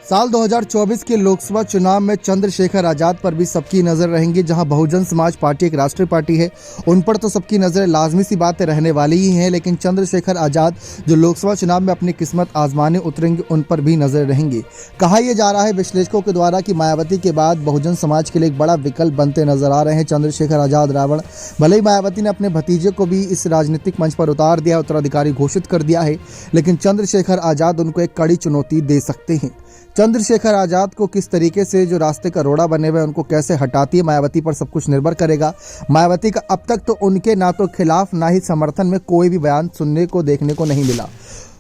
साल 2024 के लोकसभा चुनाव में चंद्रशेखर आजाद पर भी सबकी नजर रहेंगी। जहां बहुजन समाज पार्टी एक राष्ट्रीय पार्टी है, उन पर तो सबकी नजर लाजमी सी बातें रहने वाली ही हैं, लेकिन चंद्रशेखर आजाद जो लोकसभा चुनाव में अपनी किस्मत आजमाने उतरेंगे, उन पर भी नजर रहेंगी। कहा यह जा रहा है विश्लेषकों के द्वारा कि मायावती के बाद बहुजन समाज के लिए एक बड़ा विकल्प बनते नजर आ रहे हैं चंद्रशेखर आजाद रावण। भले ही मायावती ने अपने भतीजे को भी इस राजनीतिक मंच पर उतार दिया, उत्तराधिकारी घोषित कर दिया है, लेकिन चंद्रशेखर आजाद उनको एक कड़ी चुनौती दे सकते हैं। चंद्रशेखर आजाद को किस तरीके से जो रास्ते का रोड़ा बने हुए उनको कैसे हटाती है मायावती पर सब कुछ निर्भर करेगा। मायावती का अब तक तो उनके ना तो खिलाफ ना ही समर्थन में कोई भी बयान सुनने को देखने को नहीं मिला।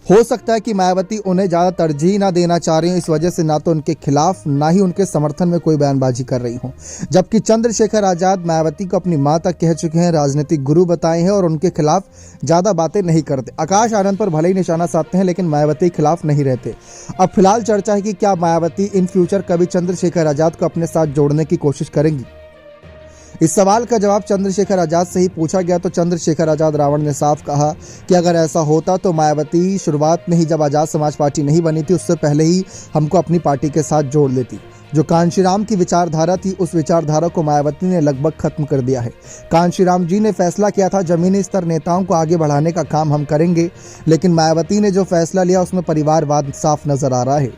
हो सकता है कि मायावती उन्हें ज़्यादा तरजीह ना देना चाह रही हो, इस वजह से ना तो उनके खिलाफ ना ही उनके समर्थन में कोई बयानबाजी कर रही हो। जबकि चंद्रशेखर आजाद मायावती को अपनी मां तक कह चुके हैं, राजनीतिक गुरु बताए हैं और उनके खिलाफ ज़्यादा बातें नहीं करते। आकाश आनंद पर भले ही निशाना साधते हैं, लेकिन मायावती के खिलाफ नहीं रहते। अब फिलहाल चर्चा है कि क्या मायावती इन फ्यूचर कभी चंद्रशेखर आजाद को अपने साथ जोड़ने की कोशिश करेंगी। इस सवाल का जवाब चंद्रशेखर आजाद से ही पूछा गया तो चंद्रशेखर आजाद रावण ने साफ कहा कि अगर ऐसा होता तो मायावती शुरुआत में ही जब आजाद समाज पार्टी नहीं बनी थी, उससे पहले ही हमको अपनी पार्टी के साथ जोड़ लेती। जो कांशीराम की विचारधारा थी, उस विचारधारा को मायावती ने लगभग खत्म कर दिया है। कांशीराम जी ने फैसला किया था जमीनी स्तर नेताओं को आगे बढ़ाने का काम हम करेंगे, लेकिन मायावती ने जो फैसला लिया उसमें परिवारवाद साफ नजर आ रहा है।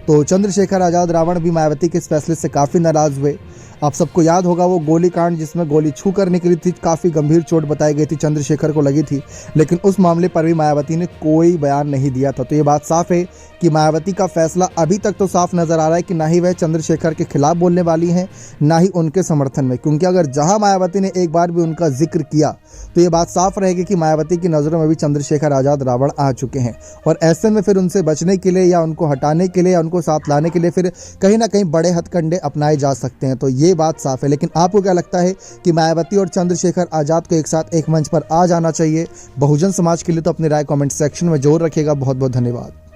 तो चंद्रशेखर आजाद रावण भी मायावती के इस फैसले से काफ़ी नाराज हुए। आप सबको याद होगा वो गोलीकांड जिसमें गोली छू कर निकली थी, काफ़ी गंभीर चोट बताई गई थी, चंद्रशेखर को लगी थी, लेकिन उस मामले पर भी मायावती ने कोई बयान नहीं दिया था। तो ये बात साफ है कि मायावती का फैसला अभी तक तो साफ नज़र आ रहा है कि ना ही वह चंद्रशेखर के खिलाफ बोलने वाली हैं, ना ही उनके समर्थन में, क्योंकि अगर जहां मायावती ने एक बार भी उनका जिक्र किया तो ये बात साफ रहेगी कि मायावती की नज़रों में भी चंद्रशेखर आजाद रावण आ चुके हैं। और ऐसे में फिर उनसे बचने के लिए या उनको हटाने के लिए या उनको साथ लाने के लिए फिर कहीं ना कहीं बड़े हथकंडे अपनाए जा सकते हैं। तो ये बात साफ है। लेकिन आपको क्या लगता है कि मायावती और चंद्रशेखर आजाद को एक साथ एक मंच पर आ जाना चाहिए बहुजन समाज के लिए? तो अपनी राय कमेंट सेक्शन में जरूर रखिएगा। बहुत बहुत धन्यवाद।